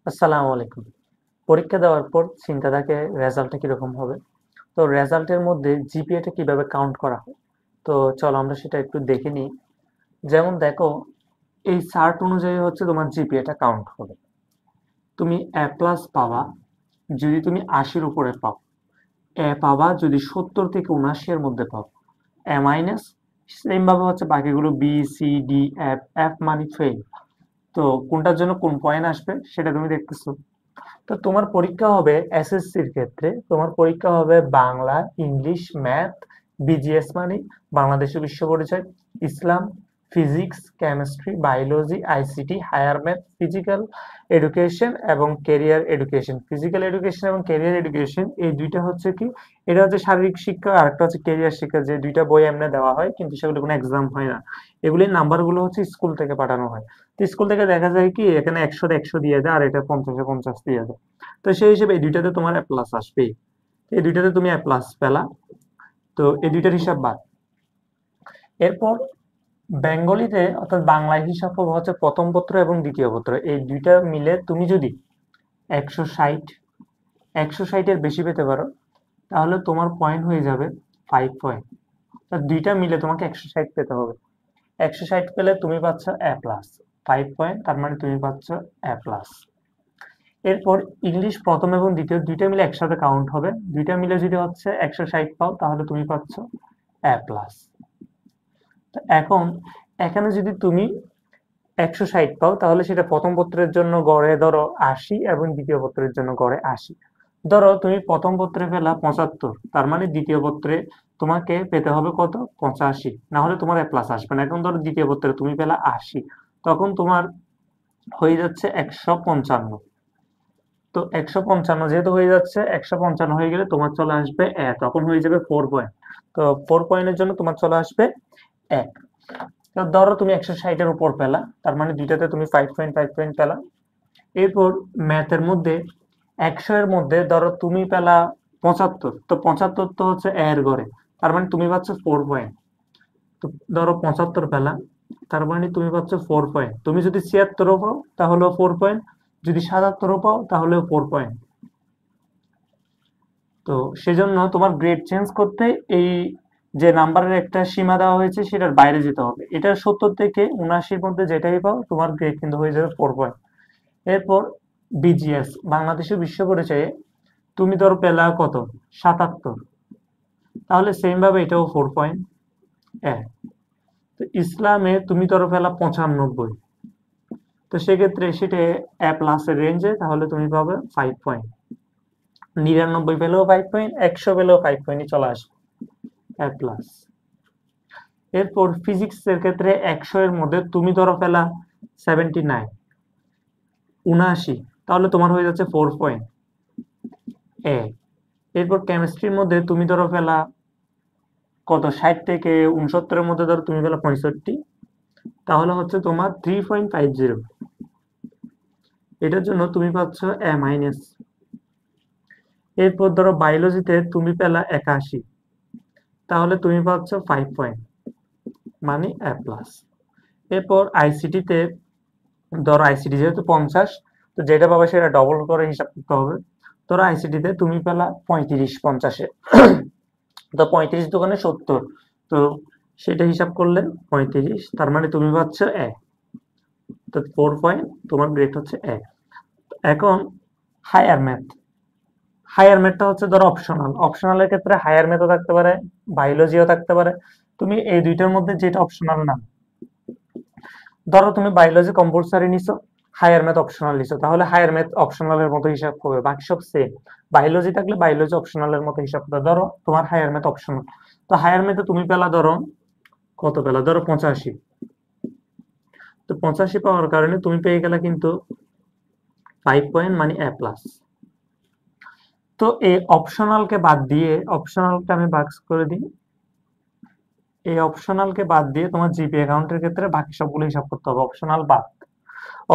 আসসালামু আলাইকুম। পরীক্ষা দেওয়ার পর চিন্তা থাকে রেজাল্টটা কিরকম হবে। তো রেজাল্টের মধ্যে জিপিএটা কিভাবে কাউন্ট করা হয়। তো চলো আমরা সেটা একটু দেখে নিই। যেমন দেখো, এই চার্ট অনুযায়ী হচ্ছে তোমার জিপিএটা কাউন্ট হবে। তুমি এ প্লাস পাবা যদি তুমি ৮০-র উপরে পাও। এ পাবা যদি ৭০ থেকে ৭৯ এর মধ্যে পাও। এ মাইনাস সেম ভাবে হচ্ছে বাকিগুলো B C D F, F মানে ফেল। তো কোনটার জন্য কোন পয়েন্ট আসবে সেটা তুমি দেখতেছো। তো তোমার পরীক্ষা হবে এসএসসির ক্ষেত্রে তোমার পরীক্ষা হবে বাংলা, ইংলিশ, ম্যাথ, বিজিএস মানে বাংলাদেশ বিশ্ব পরিচয়, ইসলাম, physics, chemistry, biology, ICT, higher math, physical education এবং ক্যারিয়ার এডুকেশন। ফিজিক্যাল এডুকেশন এবং ক্যারিয়ার এডুকেশন এই দুইটা হচ্ছে কি, এটা হচ্ছে শারীরিক শিক্ষা আর একটা হচ্ছে ক্যারিয়ার শিক্ষা, যে দুইটা বই এমনি দেওয়া হয় কিন্তু সেগুলো কোনো এক্সাম হয় না। এগুলির নাম্বারগুলো হচ্ছে স্কুল থেকে পাঠানো হয়। তো স্কুল থেকে দেখা যায় কি এখানে ১০০ ১০০ দিয়ে দেয় আর এটা ৫০ ৫০ দিয়ে দেয়। তো সেই হিসেবে এই দুইটাতে তোমার এ প্লাস আসবেই। এই দুইটাতে তুমি এ প্লাস পেলা। তো এই দুইটার হিসাব বাদ। এরপর বেঙ্গলিতে অর্থাৎ বাংলায় হিসাব হবে হচ্ছে প্রথম পত্র এবং দ্বিতীয় পত্র, এই দুইটা মিলে তুমি যদি ১৬০ ১৬০ এর বেশি পেতে পারো তাহলে তোমার পয়েন্ট হয়ে যাবে 5 পয়েন্ট। তো দুইটা মিলে তোমাকে ১৬০ পেতে হবে। ১৬০ পেলে তুমি পাচ্ছ এ প্লাস 5 পয়েন্ট, তার মানে তুমি পাচ্ছ এ প্লাস। এরপর ইংলিশ প্রথম এবং দ্বিতীয় দুইটা মিলে একসাথে কাউন্ট হবে। দুইটা মিলে যদি হচ্ছে ১৬০ পাও তাহলে তুমি পাচ্ছ এ প্লাস। এখন এখানে যদি তুমি ১৬০ পাও তাহলে সেটা প্রথম পত্রের জন্য গড়ে ধরো ৮০ এবং দ্বিতীয় পত্রের জন্য গড়ে ৮০। ধরো তুমি প্রথম পত্রে পেলা ৭৫, তার মানে দ্বিতীয় পত্রে তোমাকে পেতে হবে কত? ৮৫, না হলে তোমার এ প্লাস আসবে না। এখন ধরো দ্বিতীয় পত্রে তুমি পেলা ৮০, তখন তোমার হয়ে যাচ্ছে ১৫৫। তো ১৫৫ যেহেতু হয়ে যাচ্ছে, ১৫৫ হয়ে গেলে তোমার চলে আসবে তখন হয়ে যাবে 4 পয়েন্ট। তো 4 পয়েন্টের জন্য তোমার চলে আসবে ১। তো ধরো তুমি ১৬০ এর উপর পেলা, তার মানে দুইটাতে তুমি 5 পয়েন্ট 5 পয়েন্ট পেলা। এরপর ম্যাথের মধ্যে ১০০ এর মধ্যে ধরো তুমি পেলা ৭৫, তো ৭৫ তো হচ্ছে এর ঘরে, তার মানে তুমি পাচ্ছ 4 পয়েন্ট। তো ধরো ৭৫ পেলা, তার মানে তুমি পাচ্ছ 4 পয়েন্ট। তুমি যদি ৭৬ও পাও তাহলেও 4 পয়েন্ট, যদি ৭৭ও পাও তাহলেও 4 পয়েন্ট। তো সেজন্য তোমার গ্রেড চেঞ্জ করতে এই যে নাম্বারের একটা সীমা দেওয়া হয়েছে সেটার বাইরে যেতে হবে। এটা ৭০ থেকে ৭৯-র মধ্যে যেটাই পাও তোমার গ্রেড কিন্তু হয়ে যাবে 4 পয়েন্ট। এরপর বিজিএস বাংলাদেশের বিশ্ব পরিচয়ে তুমি ধরো পেলা কত? ৭৭, তাহলে সেম ভাবে এটাও 4 পয়েন্ট। তো ইসলামে তুমি ধরো পেলা ৯৫, তো সেক্ষেত্রে সেটা এ প্লাস এর রেঞ্জে, তাহলে তুমি পাবে 5 পয়েন্ট। ৯৯ পেলেও 5 পয়েন্ট, ১০০ পেলেও ৫ পয়েন্টই চলে আসবে এ প্লাস। এরপর ফিজিক্স এর ক্ষেত্রে ১০০ এর মধ্যে তুমি ধরো পেলা 79, ৭৯, তাহলে তোমার হয়ে যাচ্ছে 4 পয়েন্ট এ। এরপর কেমিস্ট্রির মধ্যে তুমি ধরো পেলা কত? ৬০ থেকে ৬৯ এর মধ্যে ধরো তুমি পেলা ৬৫, তাহলে হচ্ছে তোমার 3.50। এটার জন্য তুমি পাচ্ছ এ মাইনাস। এরপর ধরো বায়োলজিতে তুমি পেলা ৮১, তাহলে তুমি পাচ্ছ 5 পয়েন্ট, মানে এ প্লাস। এরপর আইসিটিতে ধরো আইসিটি যেহেতু ৫০, তো যেটা পাবে সেটা ডবল করে হিসাব করতে হবে। ধরো আইসিটিতে তুমি পেলা ৩৫ ৫০-এ, তো ৩৫ দোকানে ৭০, তো সেটা হিসাব করলে ৩৫, তার মানে তুমি পাচ্ছ এ। তো 4 পয়েন্ট, তোমার গ্রেড হচ্ছে এ। এখন হায়ার ম্যাথ। হায়ার ম্যাথটা হচ্ছে ধরো অপশনাল। অপশনালের ক্ষেত্রে হায়ার ম্যাথও থাকতে পারে, বায়োলজিও থাকতে পারে। তুমি এই দুইটার মধ্যে যেটা অপশনাল না, ধরো তুমি বায়োলজি কম্পালসারি নিছো, হায়ার ম্যাথ অপশনাল নিছো, তাহলে হায়ার ম্যাথ অপশনালের মতো হিসাব করবে, বাকি সব সেম। বায়োলজি থাকলে বায়োলজি অপশনালের মতো হিসাব করবে। ধরো তোমার হায়ার ম্যাথ অপশনাল, তো হায়ার ম্যাথে তুমি পেলা ধরো কত পেলা? ধরো ৮৫, তো ৮৫ পাওয়ার কারণে তুমি পেয়ে গেলা কিন্তু 5 পয়েন্ট, মানে এ প্লাস। তো এই অপশনালকে বাদ দিয়ে, অপশনালটা আমি বাক্স করে দিই, এই অপশনালকে বাদ দিয়ে তোমার জিপি অ্যাকাউন্টের ক্ষেত্রে বাকি সবগুলো হিসাব করতে হবে। অপশনাল বাদ,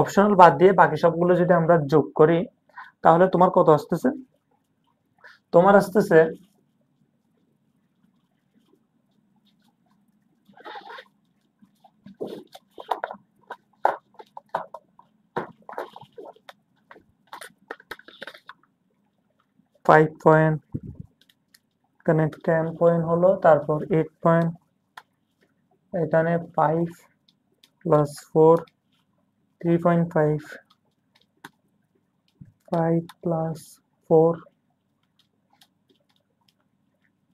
অপশনাল বাদ দিয়ে বাকি সবগুলো যদি আমরা যোগ করি তাহলে তোমার কত আসতেছে? তোমার আসতেছে 5 পয়েন্ট, এখানে 10 পয়েন্ট হলো, তারপর 8 পয়েন্ট, এখানে 5 প্লাস 4 3.5, 5 প্লাস 4,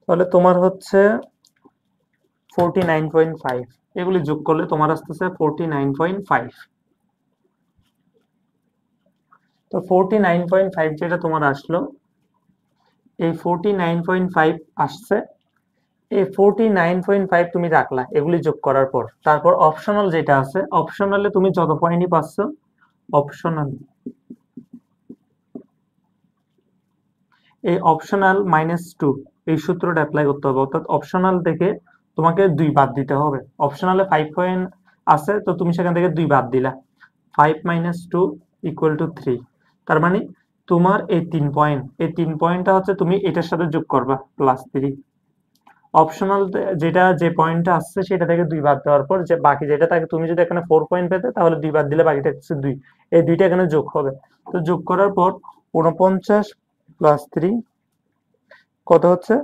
তাহলে তোমার হচ্ছে 49.5, এগুলি যোগ করলে তোমার আসতেছে 49.5। তো 49.5 যেটা তোমার আসলো, এই 49.5 আসছে, এই 49.5 তুমি রাখলা এগুলি যোগ করার পর, তারপর অপশনাল যেটা আছে, অপশনালে তুমি যত পয়েন্টই পাচ্ছ, অপশনাল, এই অপশনাল -2 এই সূত্রটা অ্যাপ্লাই করতে হবে, অর্থাৎ অপশনাল থেকে তোমাকে 2 বাদ দিতে হবে। অপশনালে 5 পয়েন্ট আছে, তো তুমি সেখান থেকে 2 বাদ দিলা, 5 - 2 = 3। তার মানে তোমার এই 3 পয়েন্ট, এই 3 পয়েন্টটা হচ্ছে তুমি এটার সাথে যোগ করবা +3। অপশনাল যেটা যে পয়েন্টটা আসছে সেটা থেকে 2 বাদ দেওয়ার পর যে বাকি যেটা থাকে, তুমি যদি এখানে 4 পয়েন্ট পেতে তাহলে 2 বাদ দিলে বাকিটা হচ্ছে 2, এই দুইটা এখানে যোগ হবে। তো যোগ করার পর 49 + 3 কত হচ্ছে,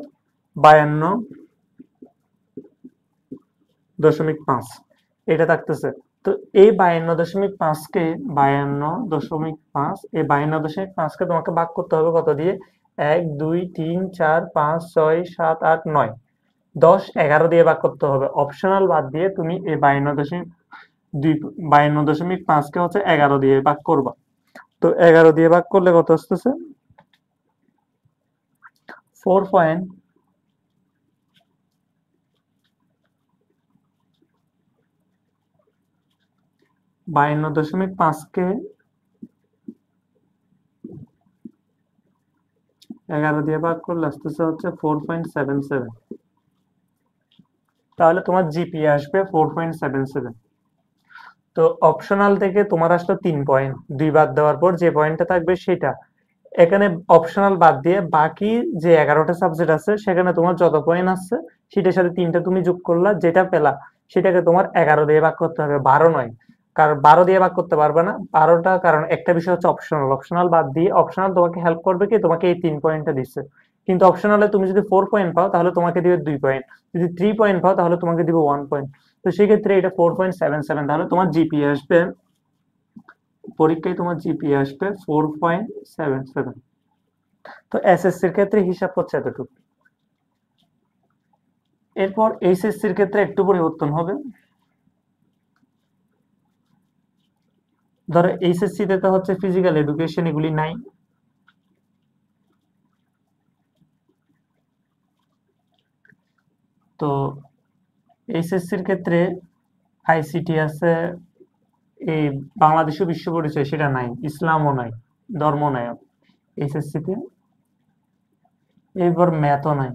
52.5 এটা থাকতেছে। তো এই 52.5 কে 52.5, এই 52.5 কে তোমাকে ভাগ করতে হবে কত দিয়ে, 1 2 3 4 5 6 7 8 9 10 11 দিয়ে ভাগ করতে হবে। অপশনাল বাদ দিয়ে তুমি এই 52.5 কে হচ্ছে 11 দিয়ে ভাগ করবা। তো 11 দিয়ে ভাগ করলে কত আসতেছে, 4 পয়েন্ট 52.5 কে 11 দিয়ে ভাগ করলে আসতেছে হচ্ছে 4.77। তাহলে তোমার জিপিএ আসবে 4.77। তো অপশনাল থেকে তোমার আসলো 3 পয়েন্ট, 2 বাদ দেওয়ার পর যে পয়েন্টটা থাকবে সেটা, এখানে অপশনাল বাদ দিয়ে বাকি যে 11টা সাবজেক্ট আছে সেখানে তোমার যত পয়েন্ট আসছে সেটার সাথে 3টা তুমি যোগ করলা, যেটা পেলা সেটাকে তোমার 11 দিয়ে ভাগ করতে হবে, 12 নয়। কারণ 12 দিয়ে ভাগ করতে পারবে না, 12টা, কারণ একটা বিষয় হচ্ছে অপশনাল, অপশনাল বাদ দিয়ে, অপশনাল তোমাকে হেল্প করবে কি, তোমাকে এই 3 পয়েন্টটা দিচ্ছে, কিন্তু অপশনালে তুমি যদি 4 পয়েন্ট পাও তাহলে তোমাকে দিবে 2 পয়েন্ট, যদি 3 পয়েন্ট পাও তাহলে তোমাকে দিবে 1 পয়েন্ট। তো সেক্ষেত্রে এটা 4.77, তাহলে তোমার জিপিএ আসবে, পরীক্ষায় তোমার জিপিএ আসবে 4.77। তো এসএসসির ক্ষেত্রে হিসাব হচ্ছে এতটুকু। এরপর এইচএসসির ক্ষেত্রে একটু পরিবর্তন হবে। ধরো এইচএসসি তে তো হচ্ছে ফিজিক্যাল এডুকেশন এগুলি নাই, তো এইচএসসির ক্ষেত্রে আইসিটি আছে, এই বাংলাদেশ বিশ্ব পরিচয় সেটা নাই, ইসলামও নাই, ধর্ম নাই এইচএসসি তে, এরপর ম্যাথও নাই।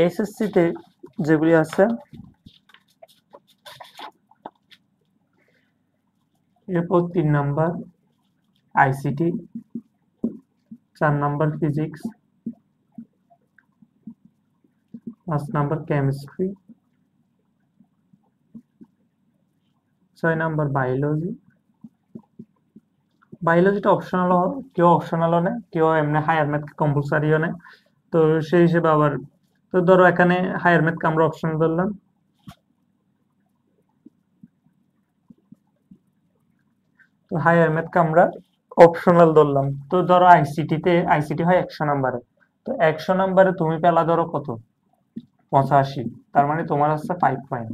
এইচএসসি তে যেগুলি আছে, এরপর 3 number ICT, 4 number physics, 5 number chemistry, 6 number biology. বায়োলজিটা অপশনাল, কেউ অপশনালও নেয়, কেউ এমনি হায়ার ম্যাথ কম্পালসারিও নেয়। তো সেই হিসেবে আবার, তো ধরো এখানে হায়ার ম্যাথকে আমরা অপশনাল ধরলাম, তো হায়ার ম্যাথকে আমরা অপশনাল ধরলাম। তো ধরো আইসিটি হয় 100 নাম্বারে, তো 100 নাম্বারে তুমি পেলা ধরো কত, 85, তার মানে তোমার হচ্ছে 5 পয়েন্ট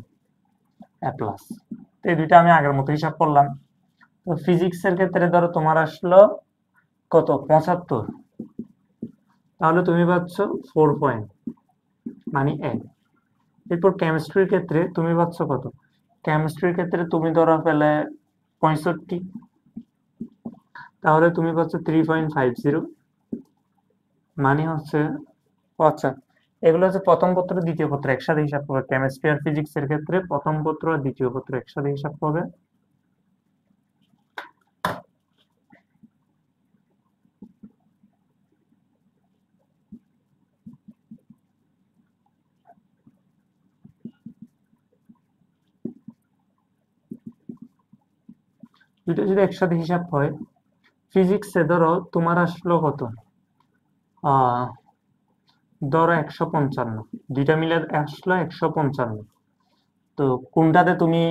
এ প্লাস। তো এই দুইটা আমি আগের মতো হিসাব করলাম। তো ফিজিক্সের ক্ষেত্রে ধরো তোমার আসলো কত, 75, তাহলে তুমি পাচ্ছ 4 পয়েন্ট, মানে 1। এরপর কেমিস্ট্রির ক্ষেত্রে তুমি পাচ্ছ কত, কেমিস্ট্রির ক্ষেত্রে তুমি ধরো পেলে 65, তাহলে তুমি পাচ্ছ 3.50, মানে হচ্ছে, আচ্ছা, এগুলো হচ্ছে প্রথম পত্র দ্বিতীয় পত্র একসাথে হিসাব করবে, কেমিস্ট্রি আর ফিজিক্স এর ক্ষেত্রে প্রথম পত্র আর দ্বিতীয় পত্র একসাথে হিসাব করবে। দুইটা যদি একসাথে হিসাব হয়, ফিজিক্সে ধরো তোমার আসলো কত, ধরো 155, দুইটা মিলে আসলো 155। তো কোনটাতে তুমি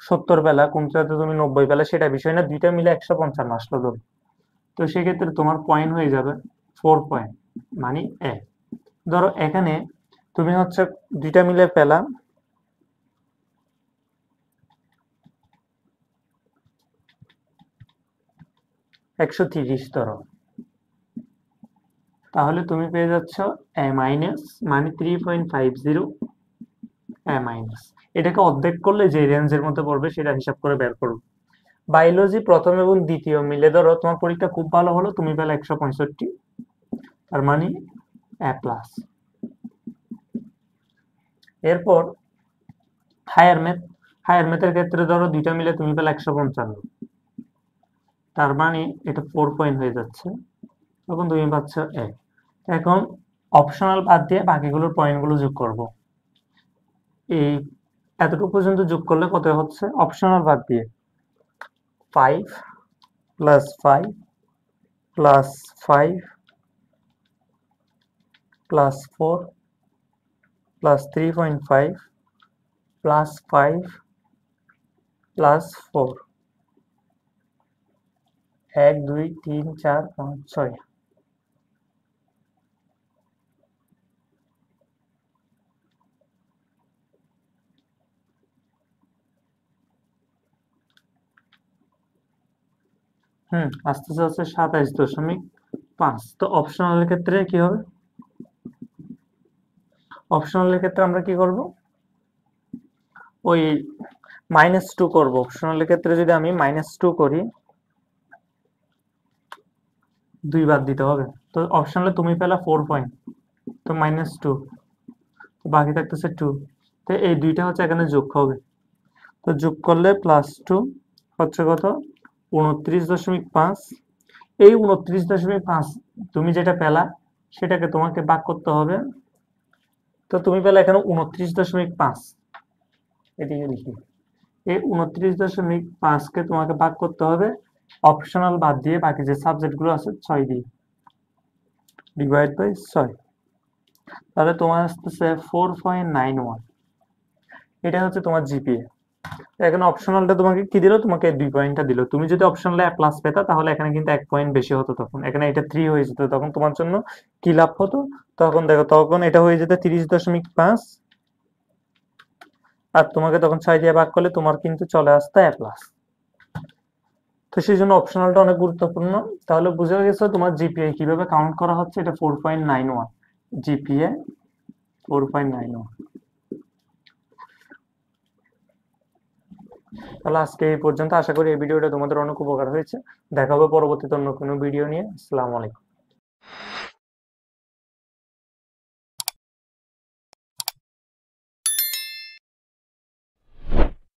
70 পেলা, কোনটাতে তুমি 90 পেলা, সেটা বিষয় না, দুইটা মিলে 155 আসলো ধরো। তো সেক্ষেত্রে তোমার পয়েন্ট হয়ে যাবে 4 পয়েন্ট, মানে এ। ধরো এখানে তুমি হচ্ছে দুইটা মিলে পেলা 130 ধরো, তাহলে তুমি পেয়ে যাচ্ছ এ মাইনাস, মানে 3.50 এ মাইনাস। এটাকে অর্ধেক করলে যে রেঞ্জের মধ্যে পড়বে সেটা হিসাব করে বের করো। বায়োলজি প্রথম এবং দ্বিতীয় মিলে ধরো তোমার পরীক্ষা খুব ভালো হলো, তুমি পেলে 165, তার মানে এ প্লাস। এরপর হায়ার ম্যাথ, হায়ার ম্যাথের ক্ষেত্রে ধরো দুইটা মিলে তুমি পেলে 155, তার মানে এটা 4 পয়েন্ট হয়ে যাচ্ছে, তখন তুমি পাচ্ছ এ। এখন অপশনাল বাদ দিয়ে বাকিগুলোর পয়েন্টগুলো যোগ করব। এই এতটুকু পর্যন্ত যোগ করলে কত হচ্ছে, অপশনাল বাদ দিয়ে 5 plus 5 plus 5 plus 4 plus 3.5 plus 5 plus 4, 1 2 3 4 5 6। আসতেছে হচ্ছে 27.5। তো অপশনালের ক্ষেত্রে কি হবে, অপশনালের ক্ষেত্রে আমরা কি করব, ওই -2 করব। অপশনালের ক্ষেত্রে যদি আমি -2 করি, 2 বাদ দিতে হবে। তো অপশনালে তুমি পেলা 4 পয়েন্ট, তো -2, তো বাকি থাকতেছে 2। তো এই দুইটা হচ্ছে এখানে যোগ হবে, তো যোগ করলে +2 হচ্ছে কত, 29.5। এই 29.5 তুমি যেটা পেলা সেটাকে তোমাকে ভাগ করতে হবে। তো তুমি পেলে এখানে 29.5, এদিকে লিখি, এই 29.5 কে তোমাকে ভাগ করতে হবে অপশনাল বাদ দিয়ে বাকি যে সাবজেক্ট গুলো আছে 6 দিয়ে, ডিভাইড বাই 6। তাহলে তোমার আসতেছে 4.91, এটা হচ্ছে তোমার জিপিএ। এখানে অপশনালটা তোমাকে কি দিল, তোমাকে 2 পয়েন্টটা দিল। তুমি যদি অপশনালে এ প্লাস পেতা তাহলে এখানে কিন্তু 1 পয়েন্ট বেশি হতো, তখন এখানে এটা 3 হয়ে যেত, তখন তোমার জন্য কি লাভ হতো, তখন দেখো তখন এটা হয়ে যেত 30.5, আর তোমাকে তখন 6 দিয়ে ভাগ করলে তোমার কিন্তু চলে আসতো এ প্লাস। তো সেই জন্য অপশনালটা অনেক গুরুত্বপূর্ণ। তাহলে বুঝে গেছো তোমার জিপিএ কিভাবে কাউন্ট করা হচ্ছে, এটা 4.91, জিপিএ 4.91। তাহলে আজকে এই পর্যন্ত, আশা করি এই ভিডিওটা তোমাদের অনেক উপকার হয়েছে। দেখা হবে পরবর্তীতে অন্য কোনো ভিডিও নিয়ে। আসসালামু আলাইকুম।